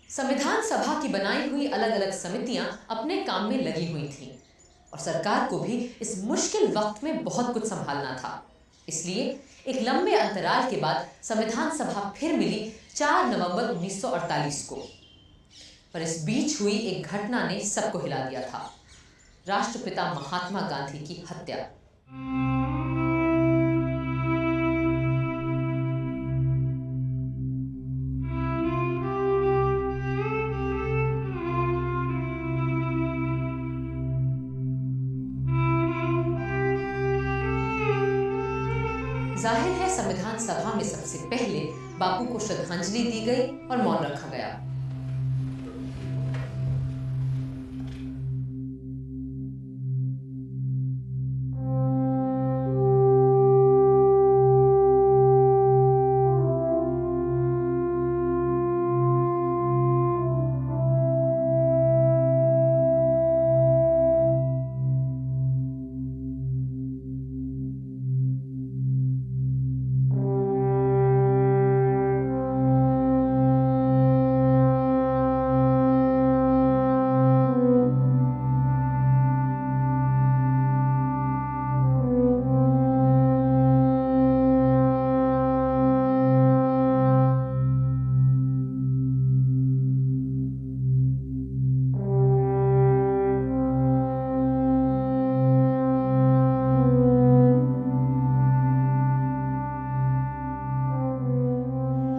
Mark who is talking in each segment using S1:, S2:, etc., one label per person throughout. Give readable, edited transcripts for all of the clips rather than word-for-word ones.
S1: संविधान सभा की बनाई हुई अलग अलग समितियां अपने काम में लगी हुई थीं और सरकार को भी इस मुश्किल वक्त में बहुत कुछ संभालना था। इसलिए एक लंबे अंतराल के बाद संविधान सभा फिर मिली 4 नवंबर 1948 को। पर इस बीच हुई एक घटना ने सबको हिला दिया था, राष्ट्रपिता महात्मा गांधी की हत्या। जाहिर है संविधान सभा में सबसे पहले बापू को श्रद्धांजलि दी गई और मौन रखा गया।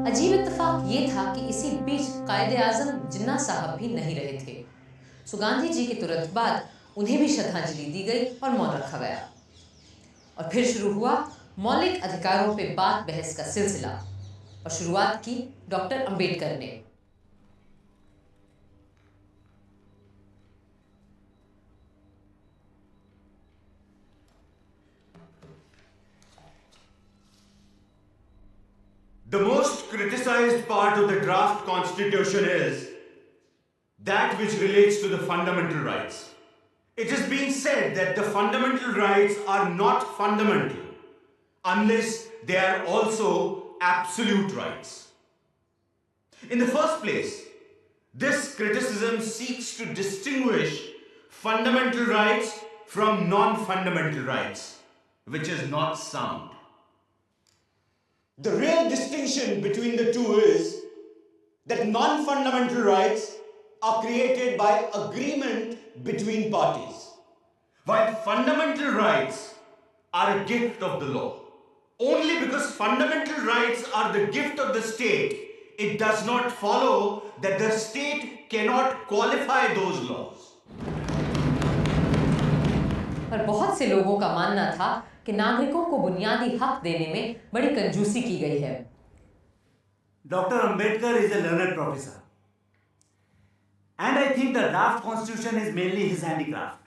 S1: अजीब इत्तेफाक ये था कि इसी बीच कायदे-आज़म जिन्ना साहब भी नहीं रहे थे। सो गांधी जी के तुरंत बाद उन्हें भी श्रद्धांजलि दी गई और मौन रखा गया। और फिर शुरू हुआ मौलिक अधिकारों पे बात बहस का सिलसिला और शुरुआत की डॉक्टर अंबेडकर ने।
S2: The most criticized part of the draft constitution is that which relates to the fundamental rights. It is being said that the fundamental rights are not fundamental unless they are also absolute rights. In the first place, this criticism seeks to distinguish fundamental rights from non-fundamental rights, which is not sound. The real distinction between the two is that non-fundamental rights are created by agreement between parties, while fundamental rights are a gift of the law. Only because fundamental rights are the gift of the state, it does not follow that the state cannot qualify those laws.
S1: पर बहुत से लोगों का मानना था कि नागरिकों को बुनियादी हक देने में बड़ी कंजूसी की गई है।
S3: Dr. Ambedkar is a learned professor, and I think the draft constitution is mainly his handicraft.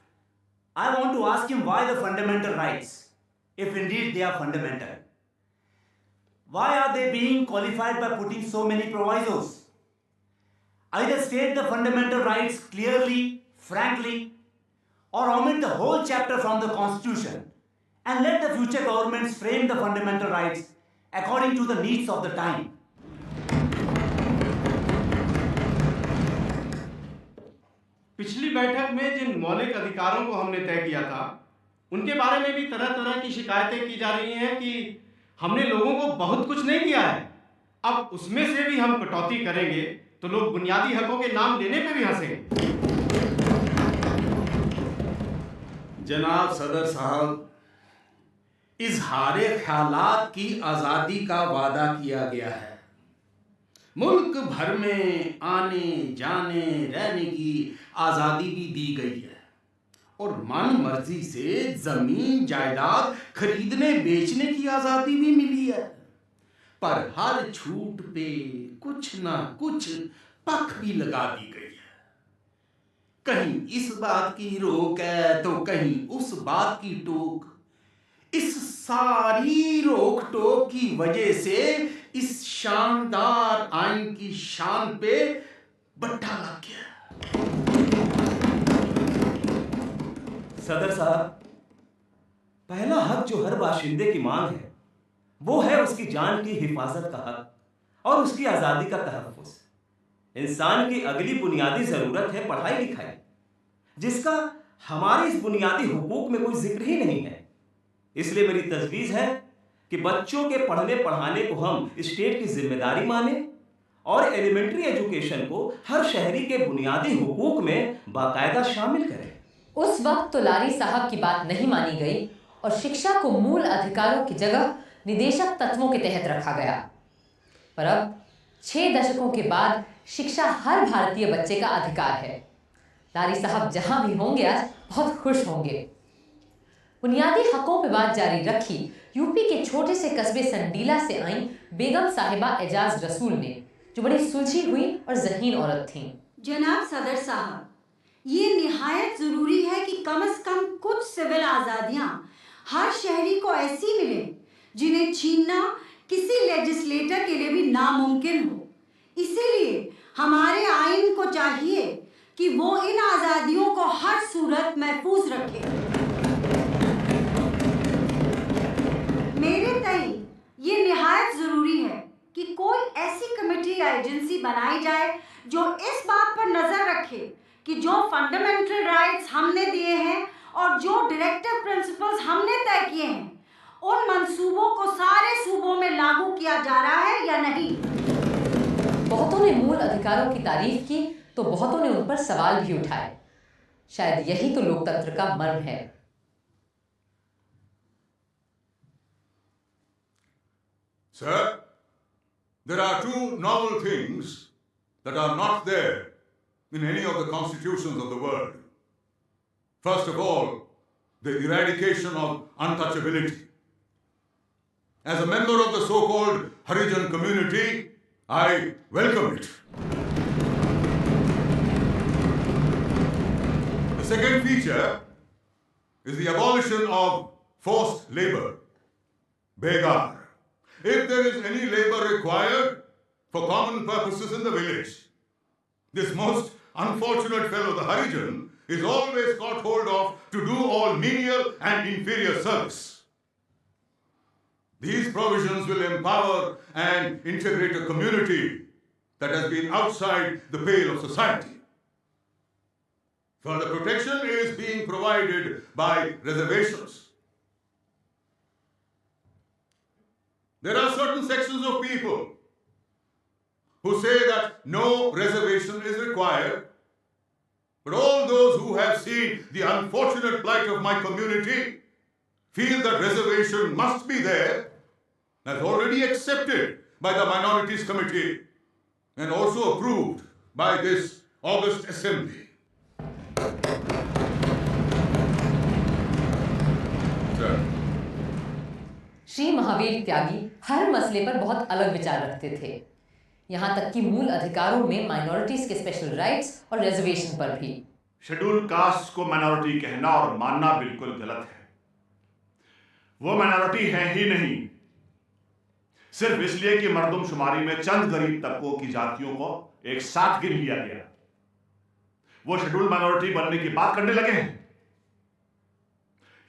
S3: I want to ask him why the fundamental rights, if indeed they are fundamental, why are they being qualified by putting so many provisos? Either state the fundamental rights clearly, frankly, or omit the whole chapter from the constitution and let the future governments frame the fundamental rights according to the needs of the time.
S4: पिछली बैठक में जिन मौलिक अधिकारों को हमने तय किया था, उनके बारे में भी तरह तरह की शिकायतें की जा रही हैं कि हमने लोगों को बहुत कुछ नहीं दिया है। अब उसमें से भी हम कटौती करेंगे तो लोग बुनियादी हकों के नाम लेने पे भी हंसेंगे।
S5: जनाब सदर साहब, इजहारे ख्यालात की आज़ादी का वादा किया गया है। मुल्क भर में आने जाने रहने की आज़ादी भी दी गई है और मन मर्जी से ज़मीन जायदाद खरीदने बेचने की आज़ादी भी मिली है, पर हर छूट पे कुछ ना कुछ पख भी लगा दी गई है। कहीं इस बात की रोक है तो कहीं उस बात की टोक। इस सारी रोक टोक की वजह से इस शानदार आइन की शान पे बट्टा लग गया।
S3: सदर साहब, पहला हक जो हर बाशिंदे की मांग है वो है उसकी जान की हिफाजत का हक और उसकी आज़ादी का तहफ़्फ़ुज़। इंसान की अगली बुनियादी ज़रूरत है पढ़ाई लिखाई, जिसका हमारे इस बुनियादी हुकूक में कोई जिक्र ही नहीं है। इसलिए मेरी तजवीज़ है कि बच्चों के पढ़ने पढ़ाने को हम स्टेट की जिम्मेदारी माने और एलिमेंट्री एजुकेशन को हर शहरी के बुनियादी हुकूक में बाकायदा शामिल करें।
S1: उस वक्त तो लारी साहब की बात नहीं मानी गई और शिक्षा को मूल अधिकारों की जगह निदेशक तत्वों के तहत रखा गया। पर अब 6 दशकों के बाद शिक्षा हर भारतीय बच्चे का अधिकार है। लारी साहब जहां भी होंगे आज बहुत खुश होंगे। बुनियादी हकों पर बात जारी रखी यूपी के छोटे से कस्बे संडीला से आई बेगम साहिबा एजाज रसूल ने, जो बड़ी सुलझी हुई और ज़हीन औरत थीं।
S6: जनाब सदर साहब, ये निहायत ज़रूरी है कि कम से कम कुछ सिविल आज़ादियाँ हर शहरी को ऐसी मिले जिन्हें छीनना किसी लेजिस्लेटर के लिए भी नामुमकिन हो। इसीलिए हमारे आइन को चाहिए कि वो इन आज़ादियों को हर सूरत महफूज रखे। मेरे तई ये निहायत ज़रूरी है कि कोई ऐसी कमेटी या एजेंसी बनाई जाए जो इस बात पर नज़र रखे कि जो फंडामेंटल राइट्स हमने दिए हैं और जो डायरेक्टिव प्रिंसिपल्स हमने तय किए हैं, उन मंसूबों को सारे सूबों में लागू किया जा रहा है या नहीं।
S1: बहुतों ने मूल अधिकारों की तारीफ की तो बहुतों ने उन पर सवाल भी उठाए। शायद यही तो लोकतंत्र का मर्म है।
S7: Sir, there are 2 novel things that are not there in any of the constitutions of the world. First of all, the eradication of untouchability. As a member of the so-called Harijan community, I welcome it. The second feature is the abolition of forced labor, begar. if there is any labor required for common purposes in the village. This most unfortunate fellow, the Harijan, is always caught hold of to do all menial and inferior service. These provisions will empower and integrate a community that has been outside the pale of society. Further protection is being provided by reservations. There are certain sections of people who say that no reservation is required, but all those who have seen the unfortunate plight of my community feel that reservation must be there, as already accepted by the Minorities Committee and also approved by this August Assembly. Sir.
S1: Shri Mahavir त्यागी हर मसले पर बहुत अलग विचार रखते थे, यहाँ तक कि मूल अधिकारों में माइनॉरिटीज के स्पेशल राइट्स और रिजर्वेशन पर भी।
S2: शेड्यूल कास्ट को माइनॉरिटी कहना और मानना बिल्कुल गलत है। वो माइनॉरिटी है ही नहीं, सिर्फ इसलिए कि मर्दमशुमारी में चंद गरीब तबकों की जातियों को एक साथ गिन लिया गया, वो शेड्यूल माइनॉरिटी बनने की बात करने लगे हैं।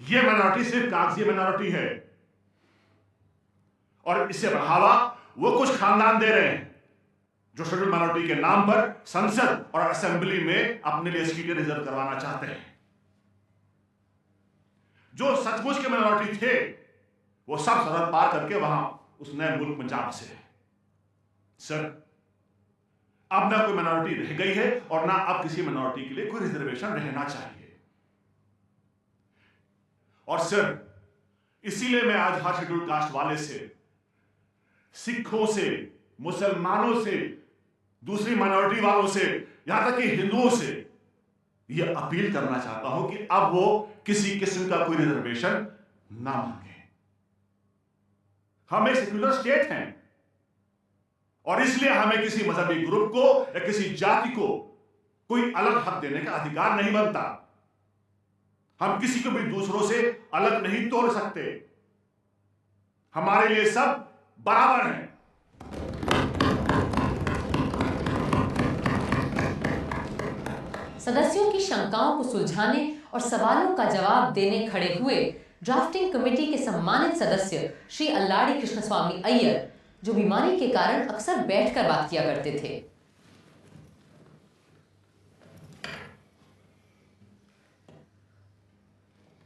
S2: ये माइनॉरिटी सिर्फ कागजी माइनॉरिटी है और इससे बढ़ावा वो कुछ खानदान दे रहे हैं जो शेड्यूल माइनॉरिटी के नाम पर संसद और असेंबली में अपने लिए सीटें रिजर्व करवाना चाहते हैं। जो सचमुच के माइनॉरिटी थे वो सब सरहद पार करके वहां उस नए मुल्क में जा बसे। सर, अब ना कोई माइनॉरिटी रह गई है और ना अब किसी माइनॉरिटी के लिए कोई रिजर्वेशन रहना चाहिए। और सर, इसीलिए मैं आज हर शेड्यूल कास्ट वाले से, सिखों से, मुसलमानों से, दूसरी माइनॉरिटी वालों से, यहां तक कि हिंदुओं से यह अपील करना चाहता हूं कि अब वो किसी किस्म का कोई रिजर्वेशन ना मांगे। हम एक सेक्युलर स्टेट हैं और इसलिए हमें किसी मजहबी ग्रुप को या किसी जाति को कोई अलग हक देने का अधिकार नहीं बनता। हम किसी को भी दूसरों से अलग नहीं तोड़ सकते। हमारे लिए सब बराबर हैं।
S1: सदस्यों की शंकाओं को सुलझाने और सवालों का जवाब देने खड़े हुए ड्राफ्टिंग कमेटी के सम्मानित सदस्य श्री अल्लाड़ी कृष्णस्वामी अय्यर, जो बीमारी के कारण अक्सर बैठकर बात किया करते थे।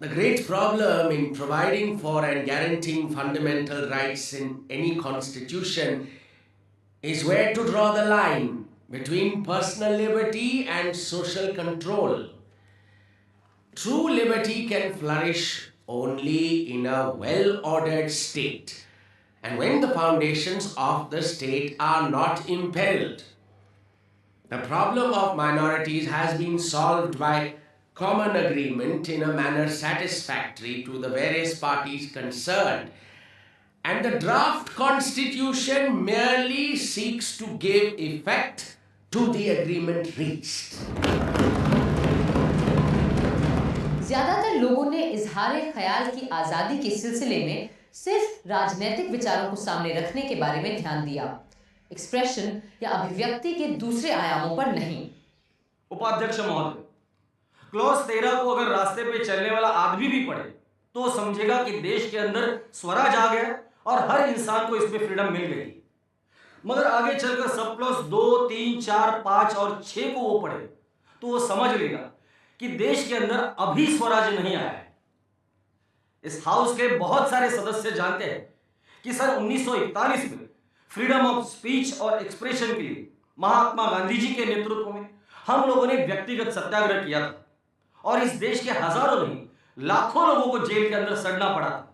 S8: The great problem in providing for and guaranteeing fundamental rights in any constitution is where to draw the line between personal liberty and social control. True liberty can flourish only in a well-ordered state and when the foundations of the state are not imperiled. The problem of minorities has been solved by common agreement in a manner satisfactory to the various parties concerned, and the draft constitution merely seeks to give effect to the agreement reached.
S1: ज्यादातर लोगों ने इजहार ख्याल की आजादी के सिलसिले में सिर्फ राजनीतिक विचारों को सामने रखने के बारे में ध्यान दिया, एक्सप्रेशन या अभिव्यक्ति के दूसरे आयामों पर नहीं।
S9: उपाध्यक्ष महोदय, क्लॉज 13 को अगर रास्ते पे चलने वाला आदमी भी पढ़े तो समझेगा कि देश के अंदर स्वराज आ गया और हर इंसान को इसमें फ्रीडम मिल गई। मगर आगे चलकर सब क्लॉज 2, 3, 4, 5 और 6 को वो पढ़े तो वो समझ लेगा कि देश के अंदर अभी स्वराज नहीं आया है। इस हाउस के बहुत सारे सदस्य जानते हैं कि सन 1941 में फ्रीडम ऑफ स्पीच और एक्सप्रेशन के लिए महात्मा गांधी जी के नेतृत्व में हम लोगों ने व्यक्तिगत सत्याग्रह किया था और इस देश के हजारों नहीं लाखों लोगों को जेल के अंदर सड़ना पड़ा था।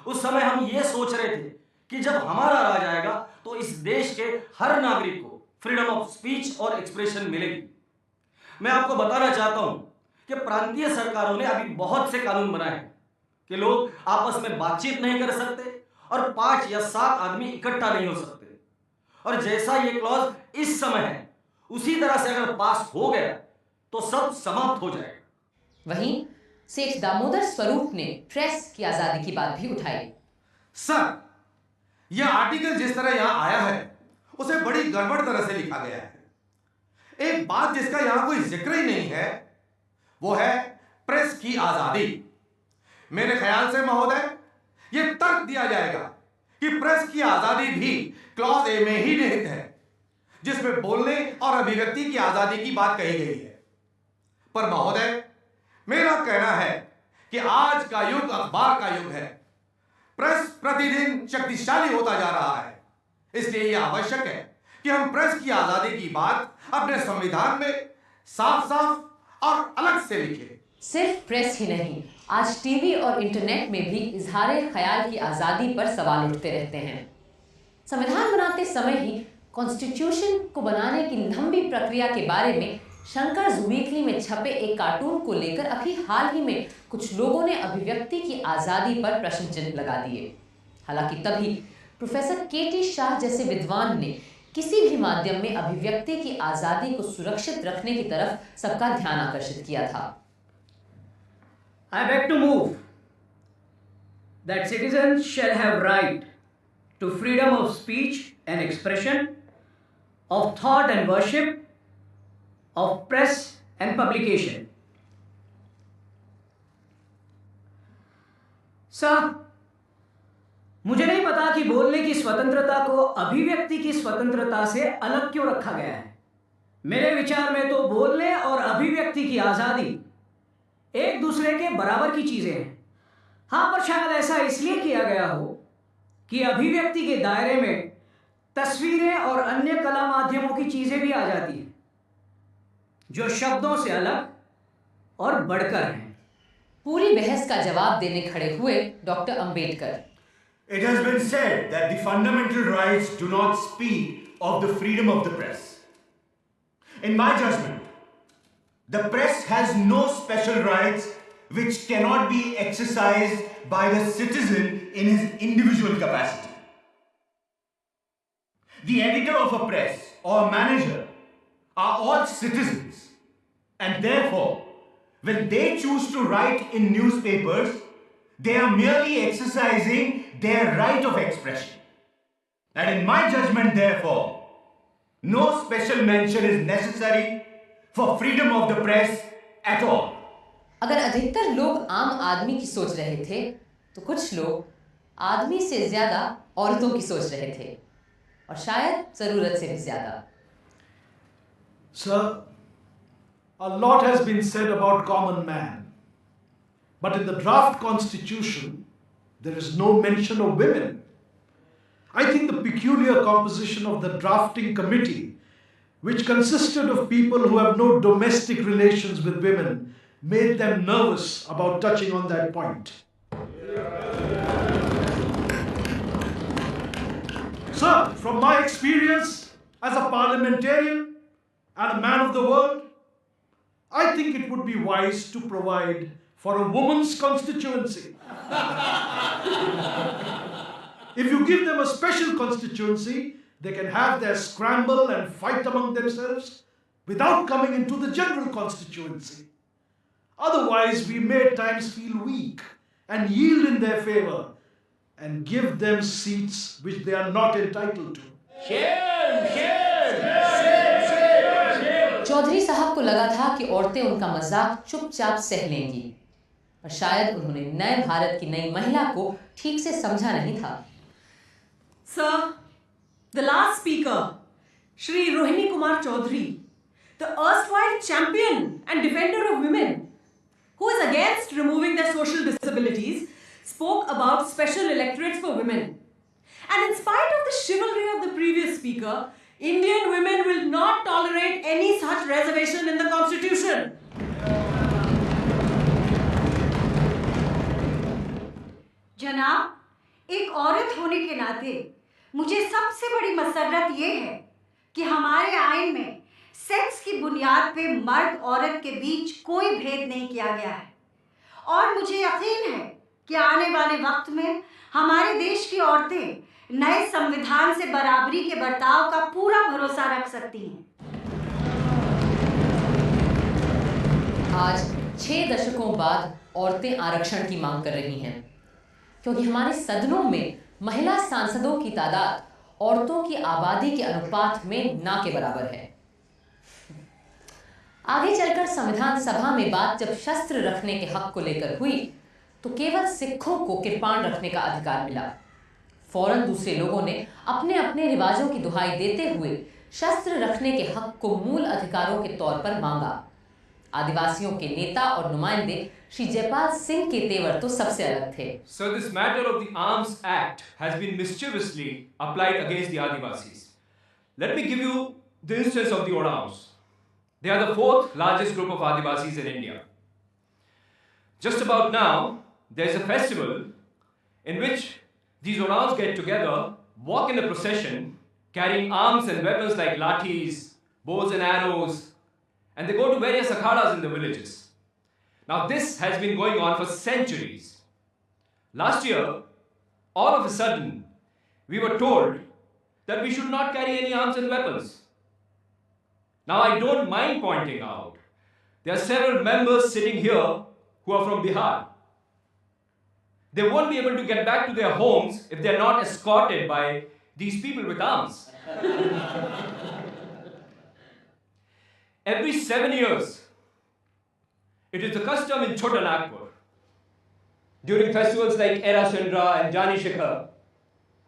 S9: उस समय हम ये सोच रहे थे कि जब हमारा राज आएगा तो इस देश के हर नागरिक को फ्रीडम ऑफ स्पीच और एक्सप्रेशन मिलेगी। मैं आपको बताना चाहता हूं कि प्रांतीय सरकारों ने अभी बहुत से कानून बनाए हैं कि लोग आपस में बातचीत नहीं कर सकते और 5 या 7 आदमी इकट्ठा नहीं हो सकते, और जैसा ये क्लॉज इस समय है उसी तरह से अगर पास हो गया तो सब समाप्त हो जाएगा।
S1: वहीं सेठ दामोदर स्वरूप ने प्रेस की आजादी की बात भी उठाई।
S5: सर,
S10: यह आर्टिकल जिस तरह यहां आया है उसे बड़ी गड़बड़ तरह से लिखा गया है। एक बात जिसका यहां कोई जिक्र ही नहीं है वो है प्रेस की आजादी। मेरे ख्याल से महोदय यह तर्क दिया जाएगा कि प्रेस की आजादी भी क्लॉज ए में ही निहित है, जिसमें बोलने और अभिव्यक्ति की आजादी की बात कही गई है। पर महोदय, मेरा कहना है कि आज का युग अखबार का युग है। प्रेस प्रतिदिन शक्तिशाली होता जा रहा है, इसलिए यह आवश्यक है कि हम प्रेस की आजादी की बात अपने संविधान में साफ साफ और अलग से लिखें।
S1: सिर्फ प्रेस ही नहीं, आज टीवी और इंटरनेट में भी इजहार ख्याल की आज़ादी पर सवाल उठते रहते हैं। संविधान बनाते समय ही कॉन्स्टिट्यूशन को बनाने की लंबी प्रक्रिया के बारे में शंकर्स वीकली में छपे एक कार्टून को लेकर अभी हाल ही में कुछ लोगों ने अभिव्यक्ति की आज़ादी पर प्रश्न चिन्ह लगा दिए। हालांकि तभी प्रोफेसर के.टी. शाह जैसे विद्वान ने किसी भी माध्यम में अभिव्यक्ति की आज़ादी को सुरक्षित रखने की तरफ सबका ध्यान आकर्षित किया था।
S11: I beg to move that citizens shall have right to freedom of speech and expression, of thought and worship, of press and publication. Sir, मुझे नहीं पता कि बोलने की स्वतंत्रता को अभिव्यक्ति की स्वतंत्रता से अलग क्यों रखा गया है। मेरे विचार में तो बोलने और अभिव्यक्ति की आज़ादी एक दूसरे के बराबर की चीजें हैं। हाँ, पर शायद ऐसा इसलिए किया गया हो कि अभिव्यक्ति के दायरे में तस्वीरें और अन्य कला माध्यमों की चीजें भी आ जाती हैं जो शब्दों से अलग और बढ़कर हैं।
S1: पूरी बहस का जवाब देने खड़े हुए doctor Ambedkar.
S2: It has been said that the fundamental rights do not speak of the freedom of the press. In my judgment, the press has no special rights which cannot be exercised by the citizen in his individual capacity. The editor of a press or manager are all citizens, and therefore, when they choose to write in newspapers, they are merely exercising their right of expression. And in my judgment, therefore, no special mention is necessary for freedom of the press at all.
S1: अगर अधिकतर लोग आम आदमी की सोच रहे थे, तो कुछ लोग आदमी से ज्यादा औरतों की सोच रहे थे, और शायद जरूरत से भी ज्यादा।
S12: Sir, a lot has been said about common man, but in the draft constitution, there is no mention of women. I think the peculiar composition of the drafting committee, which consisted of people who have no domestic relations with women, made them nervous about touching on that point. Sir, from my experience as a parliamentarian and a man of the world, I think it would be wise to provide for a woman's constituency. If you give them a special constituency, they can have their scramble and fight among themselves without coming into the general constituency. Otherwise, we may at times feel weak and yield in their favor and give them seats which they are not entitled to.
S1: Chaudhary साहब को लगा था कि औरतें उनका मजाक चुपचाप सह लेंगी, और शायद उन्होंने नए भारत की नई महिला को ठीक से समझा नहीं था।
S11: Sir, the last speaker, Shri Rohini Kumar Chaudhary, the erstwhile champion and defender of women, who is against removing their social disabilities, spoke about special electorates for women. And in spite of the chivalry of the previous speaker, Indian women will not tolerate any such reservation in the Constitution.
S6: जनाब, एक औरत होने के नाते मुझे सबसे बड़ी मसरत ये है कि हमारे आइन में सेक्स की बुनियाद पे मर्द औरत के बीच कोई भेद नहीं किया गया है, और मुझे यकीन है कि आने वाले वक्त में हमारे देश की औरतें नए संविधान से बराबरी के बर्ताव का पूरा भरोसा रख सकती हैं।
S1: आज 6 दशकों बाद औरतें आरक्षण की मांग कर रही हैं, क्योंकि हमारे सदनों में महिला सांसदों की तादाद औरतों की आबादी के अनुपात में ना के बराबर है। आगे चलकर संविधान सभा में बात जब शस्त्र रखने के हक को लेकर हुई तो केवल सिखों को कृपाण रखने का अधिकार मिला। फौरन दूसरे लोगों ने अपने अपने रिवाजों की दुहाई देते हुए शस्त्र रखने के हक को मूल अधिकारों के तौर पर मांगा। आदिवासियों के नेता और नुमाइंदे श्री जयपाल सिंह के तेवर तो सबसे अलग थे।
S13: Sir, this matter of the Arms Act has been mischievously applied against the Adivasis. Let me give you the instance of the Orams. They are the fourth largest group of Adivasis in India. Just about now, there is a festival in which these Orams get together, walk in a procession, carrying arms and weapons like lathis, bows and arrows, and they go to various akhadas in the villages. Now this has been going on for centuries. Last year, all of a sudden, we were told that we should not carry any arms and weapons. Now I don't mind pointing out, there are several members sitting here who are from Bihar. They won't be able to get back to their homes if they're not escorted by these people with arms. Every 7 years, it is the custom in Chota Nagpur, during festivals like Era Sindra and Jani Shikhar,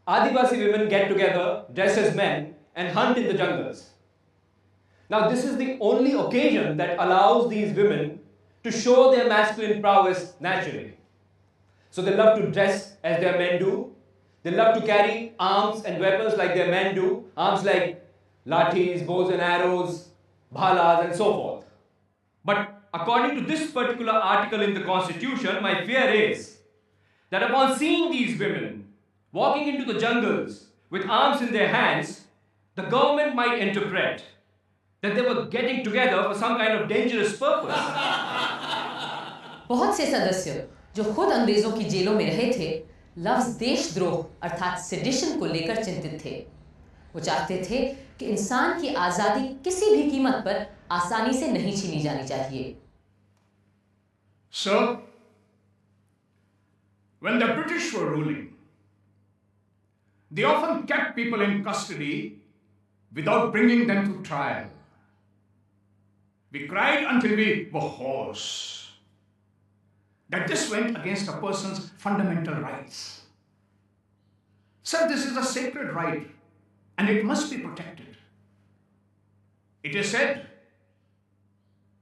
S13: Adivasi women get together, dress as men, and hunt in the jungles. Now, this is the only occasion that allows these women to show their masculine prowess naturally. So they love to dress as their men do. They love to carry arms and weapons like their men do. Arms like lathis, bows and arrows, bhalas, and so forth. But according to this particular article in the Constitution, my fear is that upon seeing these women walking into the jungles with arms in their hands, the government might interpret that they were getting together for some kind of dangerous purpose.
S1: बहुत से सदस्य जो खुद अंग्रेजों की जेलों में रहे थे, लफ्ज देशद्रोह अर्थात सेडिशन को लेकर चिंतित थे। वो चाहते थे कि इंसान की आजादी किसी भी कीमत पर आसानी से नहीं छीनी जानी चाहिए।
S5: Sir, when the British were ruling, they often kept people in custody without bringing them to trial. We cried until we were hoarse that this went against a person's fundamental rights. Sir, this is a sacred right and it must be protected. It is said,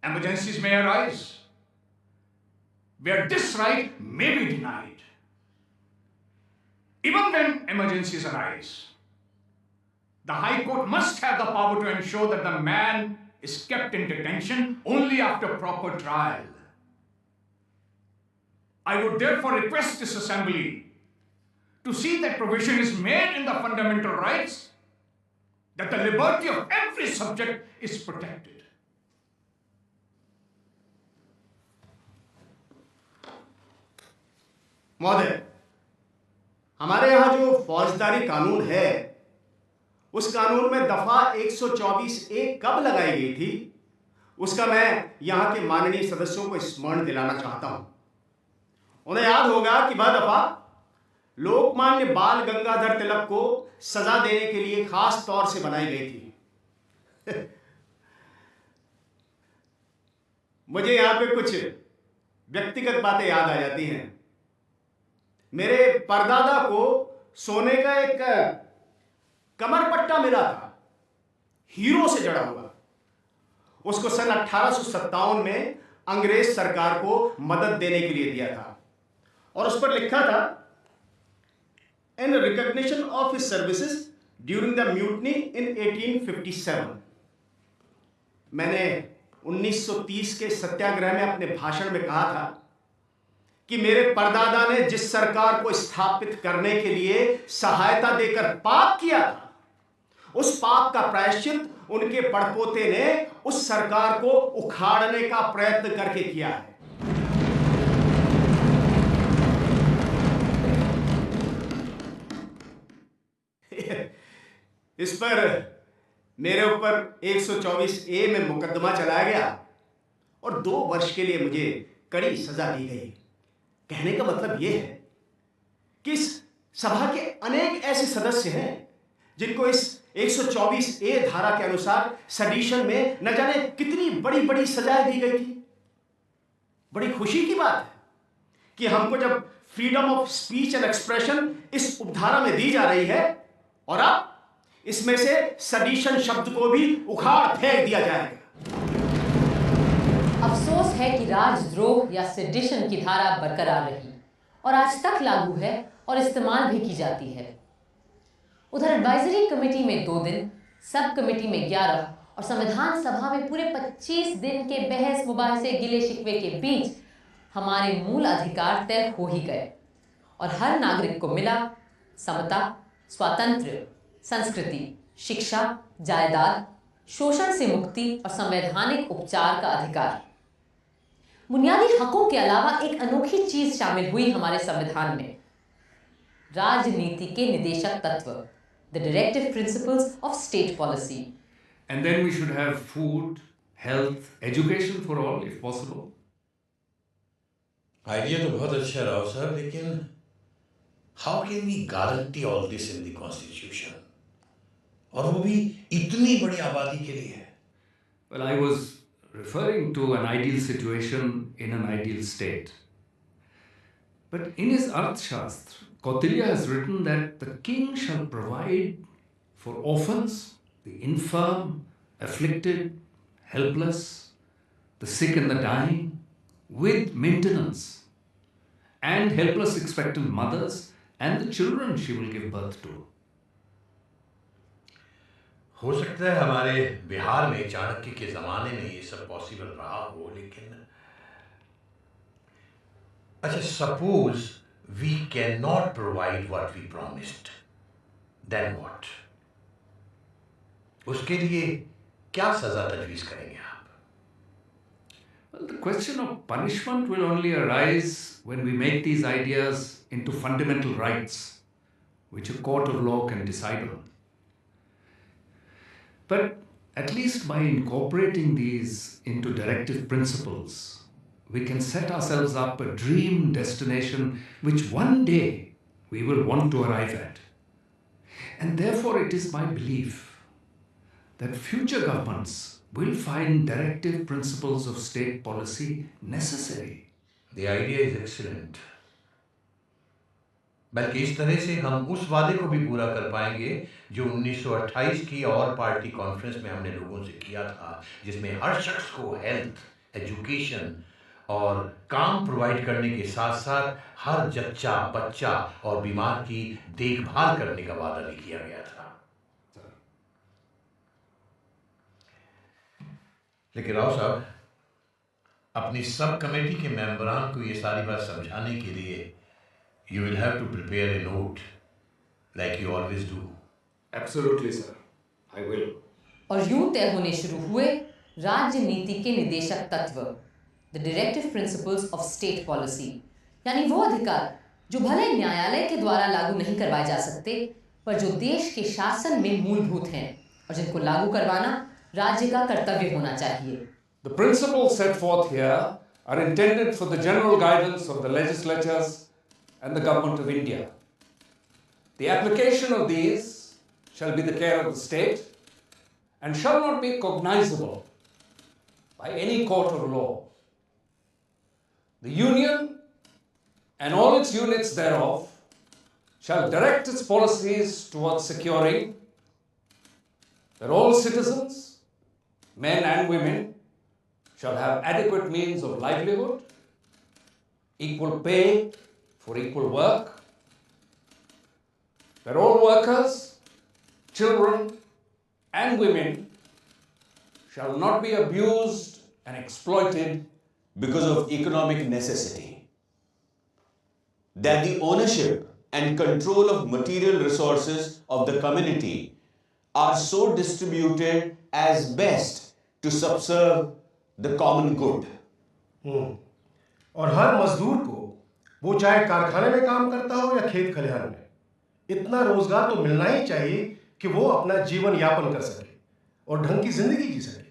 S5: emergencies may arise where this right may be denied. Even when emergencies arise, the High Court must have the power to ensure that the man is kept in detention only after proper trial. I would therefore request this assembly to see that provision is made in the fundamental rights that the liberty of every subject is protected.
S4: महोदय, हमारे यहाँ जो फौजदारी कानून है, उस कानून में दफा 124A कब लगाई गई थी, उसका मैं यहाँ के माननीय सदस्यों को स्मरण दिलाना चाहता हूँ। उन्हें याद होगा कि वह दफा लोकमान्य बाल गंगाधर तिलक को सजा देने के लिए खास तौर से बनाई गई थी। मुझे यहाँ पे कुछ व्यक्तिगत बातें याद आ जाती हैं। मेरे परदादा को सोने का एक कमरपट्टा मिला था, हीरो से जड़ा हुआ। उसको सन 1857 में अंग्रेज सरकार को मदद देने के लिए दिया था और उस पर लिखा था, in recognition of his services during the mutiny in 1857। मैंने 1930 के सत्याग्रह में अपने भाषण में कहा था कि मेरे परदादा ने जिस सरकार को स्थापित करने के लिए सहायता देकर पाप किया था, उस पाप का प्रायश्चित उनके पड़पोते ने उस सरकार को उखाड़ने का प्रयत्न करके किया है। इस पर मेरे ऊपर 124A में मुकदमा चलाया गया और 2 वर्ष के लिए मुझे कड़ी सजा दी गई। कहने का मतलब यह है कि इस सभा के अनेक ऐसे सदस्य हैं जिनको इस 124A धारा के अनुसार सेडिशन में न जाने कितनी बड़ी बड़ी सजाएं दी गई थी। बड़ी खुशी की बात है कि हमको जब freedom of speech and expression इस उपधारा में दी जा रही है और अब इसमें से सेडिशन शब्द को भी उखाड़ फेंक दिया जाएगा।
S1: अफसोस है कि राजद्रोह या सेडिशन की धारा बरकरार रही और आज तक लागू है और इस्तेमाल भी की जाती है। उधर एडवाइजरी कमेटी में 2 दिन, सब कमेटी में 11 और संविधान सभा में पूरे 25 दिन के बहस मुबाहिसे गिले शिकवे के बीच हमारे मूल अधिकार तय हो ही गए और हर नागरिक को मिला समता, स्वातंत्र्य, संस्कृति, शिक्षा, जायदाद, शोषण से मुक्ति और संवैधानिक उपचार का अधिकार। बुनियादी हकों के अलावा एक अनोखी चीज शामिल हुई हमारे संविधान में, राजनीति के निदेशक तत्व, the directive principles of state policy.
S13: And then we should have food, health, education for all if possible.
S14: Idea तो बहुत अच्छा रहा सर, लेकिन how can we guarantee all this in the constitution? और वो भी इतनी बड़ी आबादी के लिए।
S13: Well, I was referring to an ideal situation in an ideal state. But in his Arthashastra, Kautilya has written that the king shall provide for orphans, the infirm, afflicted, helpless, the sick and the dying, with maintenance, and helpless expectant mothers and the children she will give birth to.
S14: हो सकता है हमारे बिहार में चाणक्य के ज़माने में ये सब पॉसिबल रहा हो, लेकिन अच्छा, suppose we cannot provide what we promised, then what? उसके लिए क्या सजा तजवीज़ करेंगे आप?
S13: Well, the question of punishment will only arise when we make these ideas into fundamental rights, which a court of law can decide on. But at least by incorporating these into directive principles, we can set ourselves up a dream destination which one day we will want to arrive at. And therefore it is my belief that future governments will find directive principles of state policy necessary.
S14: The idea is excellent. बल्कि इस तरह से हम उस वादे को भी पूरा कर पाएंगे जो 1928 की और पार्टी कॉन्फ्रेंस में हमने लोगों से किया था, जिसमें हर शख्स को हेल्थ, एजुकेशन और काम प्रोवाइड करने के साथ साथ हर जच्चा, बच्चा और बीमार की देखभाल करने का वादा भी किया गया था। लेकिन राव साहब, अपनी सब कमेटी के मेंबरान को ये सारी बात समझाने के लिए you will have to prepare a note like you always do.
S13: Absolutely, sir. I will.
S1: और यूं तय होने शुरू हुए राजनीति के निदेशक तत्व, the directive principles of state policy, यानी वो अधिकार जो भले न्यायालय के द्वारा लागू नहीं करवाए जा सकते, पर जो देश के शासन में मूलभूत हैं और जिनको लागू करवाना राज्य का कर्तव्य होना चाहिए।
S13: The principles set forth here are intended for the general guidance of the legislatures and the government of India. The application of these shall be the care of the state and shall not be cognizable by any court of law. The Union and all its units thereof shall direct its policies towards securing that all citizens, men and women, shall have adequate means of livelihood, equal pay for equal work, that all workers, children and women shall not be abused and exploited
S15: because of economic necessity, that the ownership and control of material resources of the community are so distributed as best to subserve the common good.
S16: और हर मजदूर को, वो चाहे कारखाने में काम करता हो या खेत खलिहान में, इतना रोजगार तो मिलना ही चाहिए कि वो अपना जीवन यापन कर सके और ढंग की जिंदगी जी सके,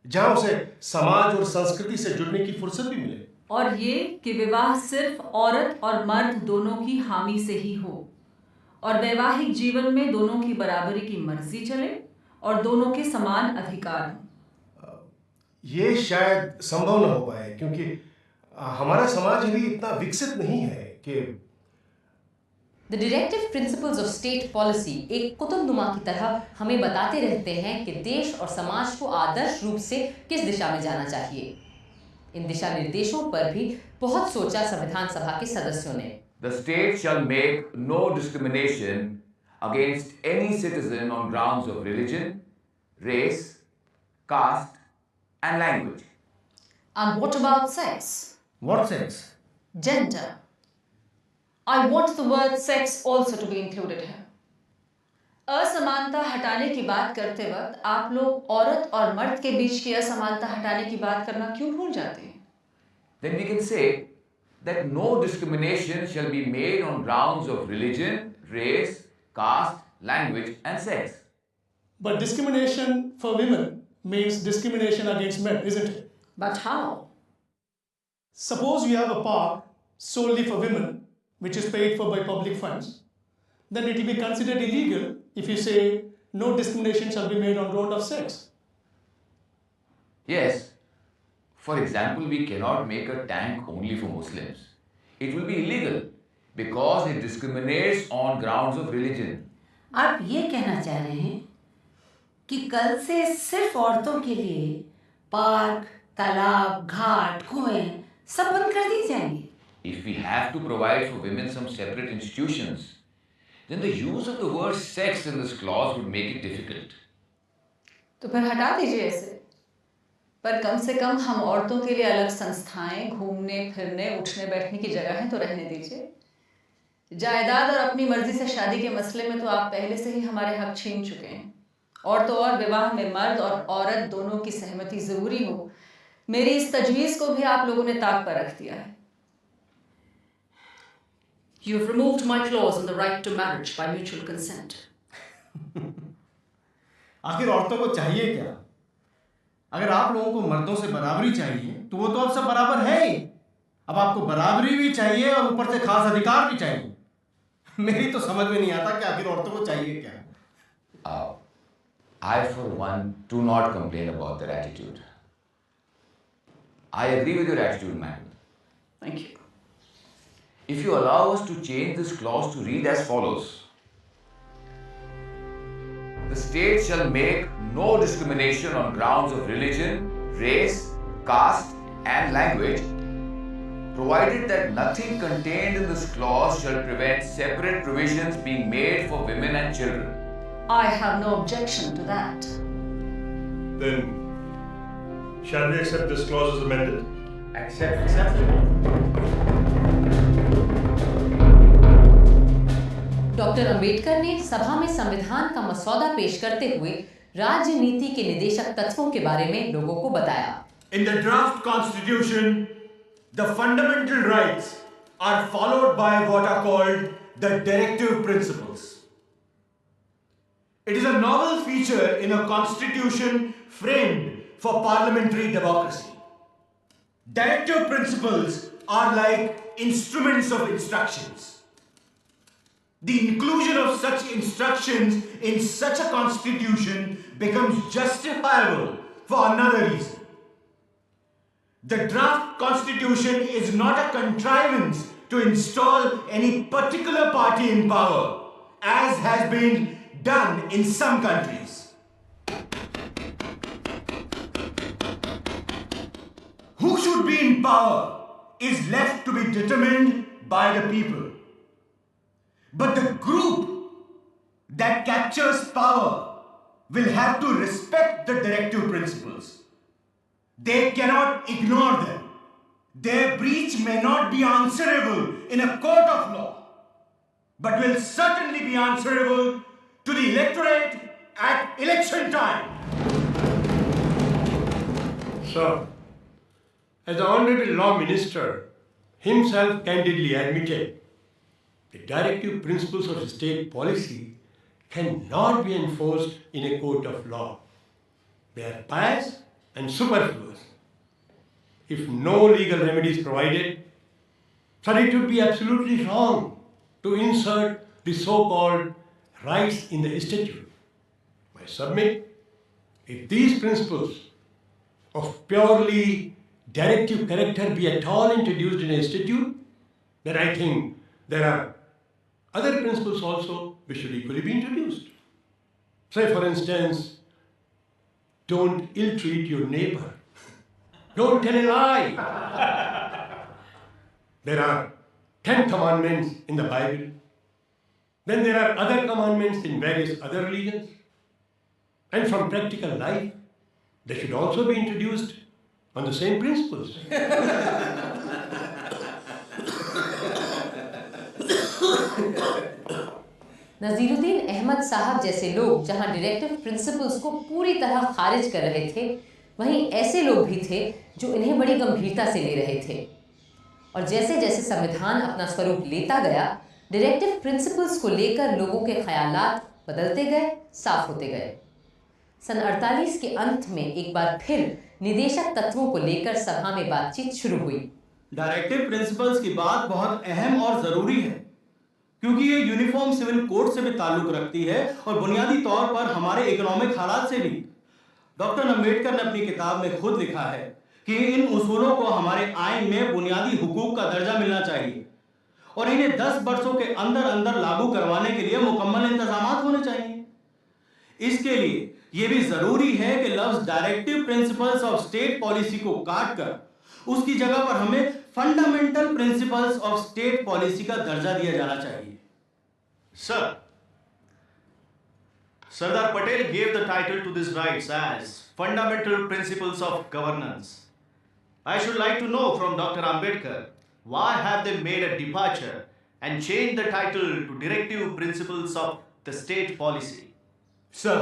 S16: जहां उसे समाज और संस्कृति से जुड़ने की फुर्सत भी मिले।
S17: और ये कि विवाह सिर्फ औरत और मर्द दोनों की हामी से ही हो, और वैवाहिक जीवन में दोनों की बराबरी की मर्जी चले और दोनों के समान अधिकार हों।
S16: ये शायद संभव न हो पाए क्योंकि हमारा समाज अभी इतना विकसित नहीं है कि
S1: the directive principles of state policy एक कुतुबनुमा की तरह हमें बताते रहते हैं कि देश और समाज को आदर्श रूप से किस दिशा में जाना चाहिए। इन दिशा निर्देशों पर भी बहुत सोचा संविधान सभा के सदस्यों ने।
S18: The state shall make no discrimination against any citizen on grounds of religion, race, caste, and language.
S6: And what about sex?
S9: What sex?
S6: Gender. I want the word sex also to be included here. असमानता हटाने की बात करते वक्त आप लोग औरत और मर्द के बीच की असमानता हटाने की बात करना क्यों भूल जाते हैं?
S18: Then we can say that no discrimination shall be made on grounds of religion, race, caste, language, and sex.
S19: But discrimination for women means discrimination against men, isn't it?
S6: But how?
S19: Suppose you have a park solely for women, which is paid for by public funds, then it will be considered illegal if you say no discrimination shall be made on ground of sex.
S18: Yes. For example, we cannot make a tank only for Muslims. It will be illegal because it discriminates on grounds of religion.
S6: आप ये कहना चाह रहे हैं कि कल से सिर्फ औरतों के लिए पार्क, तालाब, घाट, कुएं सब बंद कर दिए जाएंगे?
S18: If we have to provide for women some separate institutions, then the use of the word sex in this clause would make it difficult.
S6: तो फिर हटा दीजिए इसे। पर कम से कम हम औरतों के लिए अलग संस्थाएं, घूमने फिरने उठने बैठने की जगह तो रहने दीजिए। जायदाद और अपनी मर्जी से शादी के मसले में तो आप पहले से ही हमारे हक छीन चुके हैं। और तो और विवाह में मर्द और औरत दोनों की सहमति जरूरी हो, मेरी इस तजवीज़ को भी आप लोगों ने ताक पर रख दिया है। You have removed my clause on the right to marriage by mutual consent.
S9: आखिर औरतों को चाहिए क्या? अगर आप लोगों को मर्दों से बराबरी चाहिए तो वो तो अब सब बराबर है ही। अब आपको बराबरी भी चाहिए और ऊपर से खास अधिकार भी चाहिए। मेरी तो समझ में नहीं आता कि आखिर औरतों को चाहिए क्या।
S18: I for one do not complain about their attitude. I agree with your attitude, madam.
S6: Thank you.
S18: If you allow us to change this clause to read as follows. The state shall make no discrimination on grounds of religion, race, caste, and language, provided that nothing contained in this clause shall prevent separate provisions being made for women and children.
S6: I have no objection to that.
S16: Then, shall we accept this clause as amended?
S9: Accept.
S1: Doctor Ambedkar ने सभा में संविधान का मसौदा पेश करते हुए राज्य नीति के निदेशक तत्वों के बारे में लोगों को बताया।
S2: In the draft constitution, the fundamental rights are followed by what are called the directive principles. It is a novel feature in a constitution framed for parliamentary democracy. Directive principles are like instruments of instructions. The inclusion of such instructions in such a constitution becomes justifiable for another reason. The draft constitution is not a contrivance to install any particular party in power, as has been done in some countries. Who should be in power is left to be determined by the people. But the group that captures power will have to respect the directive principles. They cannot ignore them. Their breach may not be answerable in a court of law, but will certainly be answerable to the electorate at election time.
S16: Sir, as the Honorable Law Minister himself candidly admitted, the directive principles of state policy cannot be enforced in a court of law. They are pious and superfluous. If no legal remedy is provided, sir, it would be absolutely wrong to insert the so-called rights in the statute. I submit, if these principles of purely directive character be at all introduced in a statute, then I think there are other principles also which should equally be introduced. Say, for instance, don't ill-treat your neighbor. Don't tell a lie. There are 10 commandments in the Bible. Then there are other commandments in various other religions. And from practical life, they should also be introduced on the same principles.
S1: नज़ीरुद्दीन Ahmad साहब जैसे लोग जहां directive principles को पूरी तरह खारिज कर रहे थे, वहीं ऐसे लोग भी थे जो इन्हें बड़ी गंभीरता से ले रहे थे। और जैसे जैसे संविधान अपना स्वरूप लेता गया, डायरेक्टिव प्रिंसिपल्स को लेकर लोगों के ख्यालात बदलते गए, साफ होते गए। सन 48 के अंत में एक बार फिर निदेशक तत्वों को लेकर सभा में बातचीत शुरू हुई।
S9: डायरेक्टिव प्रिंसिपल्स की बात बहुत अहम और ज़रूरी है, क्योंकि ये यूनिफॉर्म सिविल कोड से भी ताल्लुक रखती है और बुनियादी तौर पर हमारे इकोनॉमिक हालात से भी। डॉक्टर अम्बेडकर ने अपनी किताब में खुद लिखा है कि इन उसूलों को हमारे आइन में बुनियादी हुकूक का दर्जा मिलना चाहिए और इन्हें 10 वर्षों के अंदर अंदर लागू करवाने के लिए मुकम्मल इंतजामात होने चाहिए। इसके लिए यह भी जरूरी है कि लफ्ज directive principles of state policy को काट कर उसकी जगह पर हमें fundamental principles of state policy का दर्जा दिया जाना चाहिए।
S4: Sir, Sardar Patel gave the title to these rights as Fundamental Principles of Governance. I should like to know from Dr. Ambedkar, why have they made a departure and changed the title to Directive Principles of the State Policy?
S2: Sir,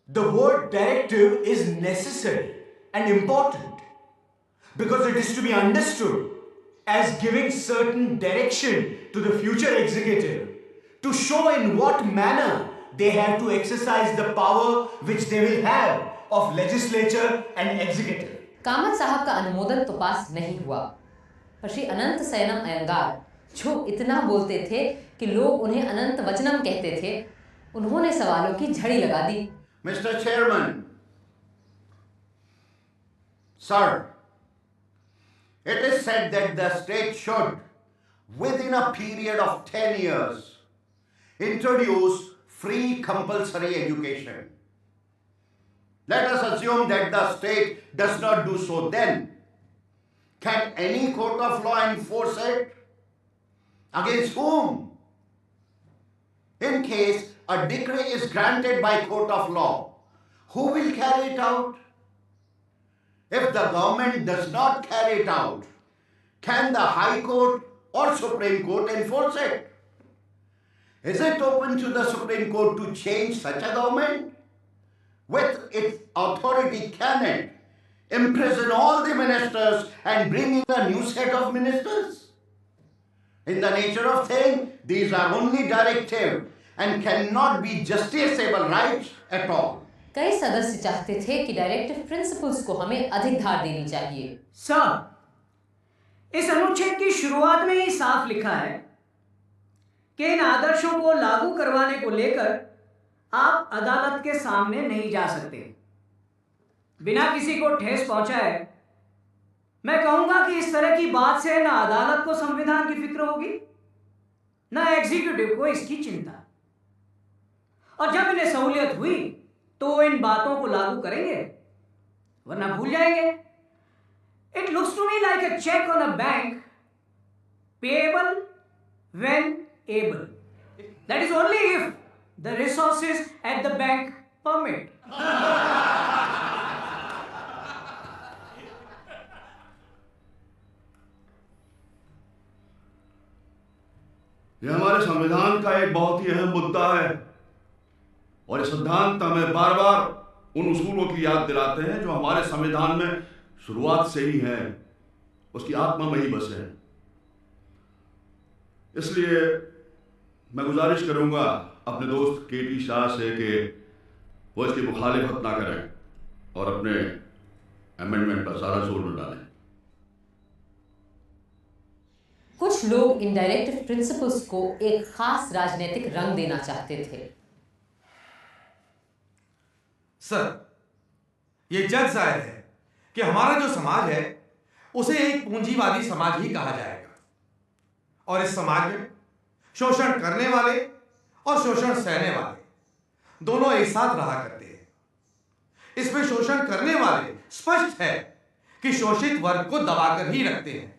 S2: the word directive is necessary and important because it is to be understood as giving certain direction to the future executive to show in what manner they have to exercise the power which they will have of legislature and executive.
S1: Kamat साहब का अनुमोदन तो पास नहीं हुआ, पर श्री अनंत सयनम अयंगार, जो इतना बोलते थे कि लोग उन्हें अनंत वचनम कहते थे, उन्होंने सवालों की झड़ी लगा दी।
S7: Mr. Chairman, sir, it is said that the state should, within a period of 10 years, introduce free compulsory education. Let us assume that the state does not do so then. Can any court of law enforce it? Against whom? In case a decree is granted by court of law, who will carry it out? If the government does not carry it out, can the High Court or Supreme Court enforce it? Is it open to the Supreme Court to change such a government? With its authority, can it imprison all the ministers and bring in a new set of ministers? In the nature of things, these are only directive and cannot be justiciable rights at all.
S1: कई सदस्य चाहते थे कि directive principles को हमें अधिक धार देनी चाहिए।
S11: सर, इस अनुच्छेद की शुरुआत में ही साफ लिखा है कि इन आदर्शों को लागू करवाने को लेकर आप अदालत के सामने नहीं जा सकते बिना किसी को ठेस पहुंचाए। मैं कहूंगा कि इस तरह की बात से ना अदालत को संविधान की फिक्र होगी, ना एग्जीक्यूटिव को इसकी चिंता, और जब इन्हें सहूलियत हुई तो इन बातों को लागू करेंगे, वरना भूल जाएंगे। It looks to me like a check on a bank, payable when able. That is only if the resources at the bank permit.
S4: यह हमारे संविधान का एक बहुत ही अहम मुद्दा है और ये सिद्धांत हमें बार बार उन उसूलों की याद दिलाते हैं जो हमारे संविधान में शुरुआत से ही हैं, उसकी आत्मा में ही बसे हैं। इसलिए मैं गुजारिश करूंगा अपने दोस्त केटी शाह से कि वो इसकी मुखालिफत ना करें और अपने अमेंडमेंट पर सारा जोर न डालें।
S1: कुछ लोग इनडायरेक्टिव प्रिंसिपल्स को एक खास राजनीतिक रंग देना चाहते थे।
S10: सर, ये जग जाहिर है कि हमारा जो समाज है उसे एक पूंजीवादी समाज ही कहा जाएगा, और इस समाज में शोषण करने वाले और शोषण सहने वाले दोनों एक साथ रहा करते हैं। इसमें शोषण करने वाले स्पष्ट है कि शोषित वर्ग को दबाकर ही रखते हैं।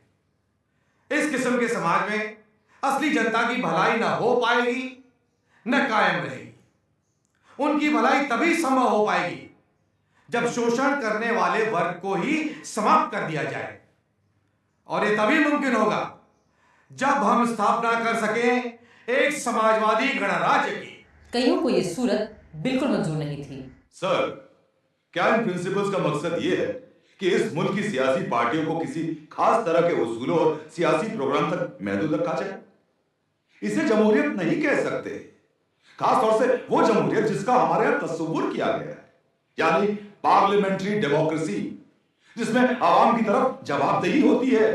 S10: इस किस्म के समाज में असली जनता की भलाई न हो पाएगी न कायम रहेगी। उनकी भलाई तभी संभव हो पाएगी जब शोषण करने वाले वर्ग को ही समाप्त कर दिया जाए, और ये तभी मुमकिन होगा जब हम स्थापना कर सकें एक समाजवादी गणराज्य की।
S1: कईयों को यह सूरत बिल्कुल मंजूर नहीं थी।
S7: सर, क्या इन प्रिंसिपल्स का मकसद ये है कि इस मुल्क की सियासी पार्टियों को किसी खास तरह के उसूलों और सियासी प्रोग्राम तक महदूद रखा जाए? इसे जमहूरियत नहीं कह सकते, खास तौर से वो जमहूरियत जिसका हमारे यहां तस्वुर किया गया है, यानी पार्लियामेंट्री डेमोक्रेसी, जिसमें आवाम की तरफ जवाबदेही होती है।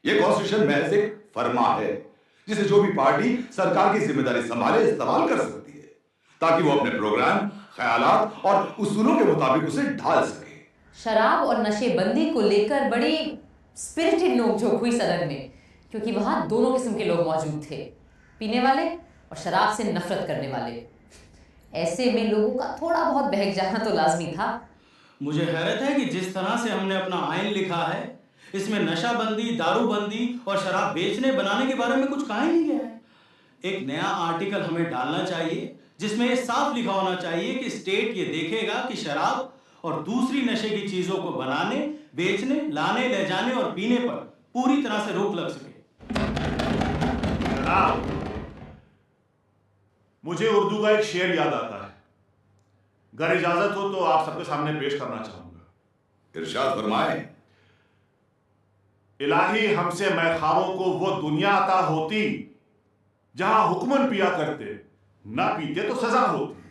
S7: यह कॉन्स्टिट्यूशन महज एक फरमा है जिसे जो भी पार्टी सरकार की जिम्मेदारी संभाले इस्तेमाल कर सकती है, ताकि वो अपने प्रोग्राम, ख्यालात और उसूलों के मुताबिक उसे ढाल सके।
S1: शराब और नशेबंदी को लेकर बड़ी स्पिरिटेड नोकझोंक हुई सदन में, क्योंकि वहां दोनों किस्म के लोग मौजूद थे, पीने वाले और शराब से नफरत करने वाले। ऐसे में लोगों का थोड़ा बहुत बहक जाना तो लाजमी था।
S9: मुझे हैरत है कि जिस तरह से हमने अपना आइन लिखा है, इसमें नशाबंदी, दारूबंदी और शराब बेचने बनाने के बारे में कुछ कहा ही नहीं गया है। एक नया आर्टिकल हमें डालना चाहिए जिसमें ये साफ लिखा होना चाहिए कि स्टेट ये देखेगा कि शराब और दूसरी नशे की चीजों को बनाने, बेचने, लाने, ले जाने और पीने पर पूरी तरह से रोक लग सके।
S2: जनाब, मुझे उर्दू का एक शेर याद आता है, अगर इजाजत हो तो आप सबके सामने पेश करना चाहूंगा।
S7: इरशाद फरमाएं।
S2: इलाही हमसे मैं ख्वाबों को वो दुनिया अता होती जहां हुक्मन पिया करते, ना पीते तो सजा होती।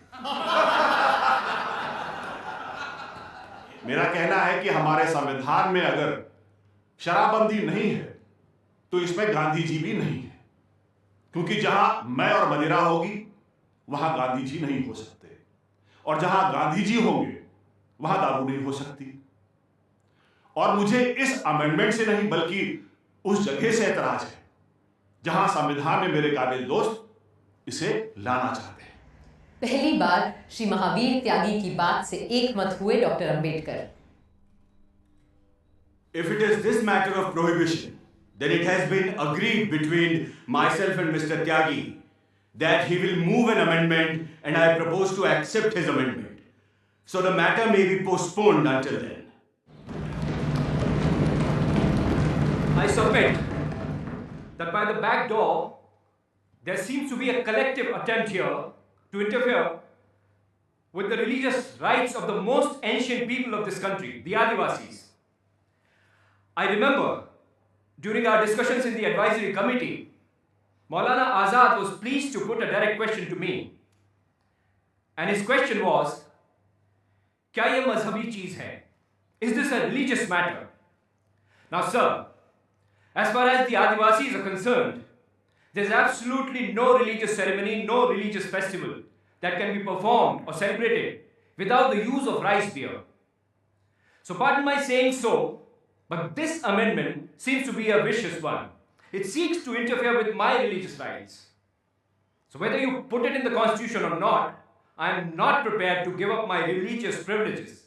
S2: मेरा कहना है कि हमारे संविधान में अगर शराबबंदी नहीं है तो इसमें गांधी जी भी नहीं है, क्योंकि जहां मैं और मदिरा होगी वहां गांधी जी नहीं हो सकते, और जहां गांधी जी होंगे वहां दारू नहीं हो सकती। और मुझे इस अमेंडमेंट से नहीं बल्कि उस जगह से एतराज है जहां संविधान में मेरे काबिल दोस्त इसे लाना चाहते हैं।
S1: पहली बार श्री महावीर त्यागी की बात से एक मत हुए doctor Ambedkar.
S2: If it is this matter of prohibition, then it has been agreed between myself and Mr. Tyagi that he will move an amendment, and I propose to accept his amendment. So the matter may be postponed until then.
S13: I submit that by the back door, there seems to be a collective attempt here to interfere with the religious rights of the most ancient people of this country, the Adivasis. I remember during our discussions in the advisory committee, Maulana Azad was pleased to put a direct question to me. And his question was, क्या ये मजहबी चीज है? Is this a religious matter? Now, sir, as far as the Adivasis are concerned, there's absolutely no religious ceremony, no religious festival that can be performed or celebrated without the use of rice beer. So pardon my saying so, but this amendment seems to be a vicious one. It seeks to interfere with my religious rights. So whether you put it in the constitution or not, I am not prepared to give up my religious privileges.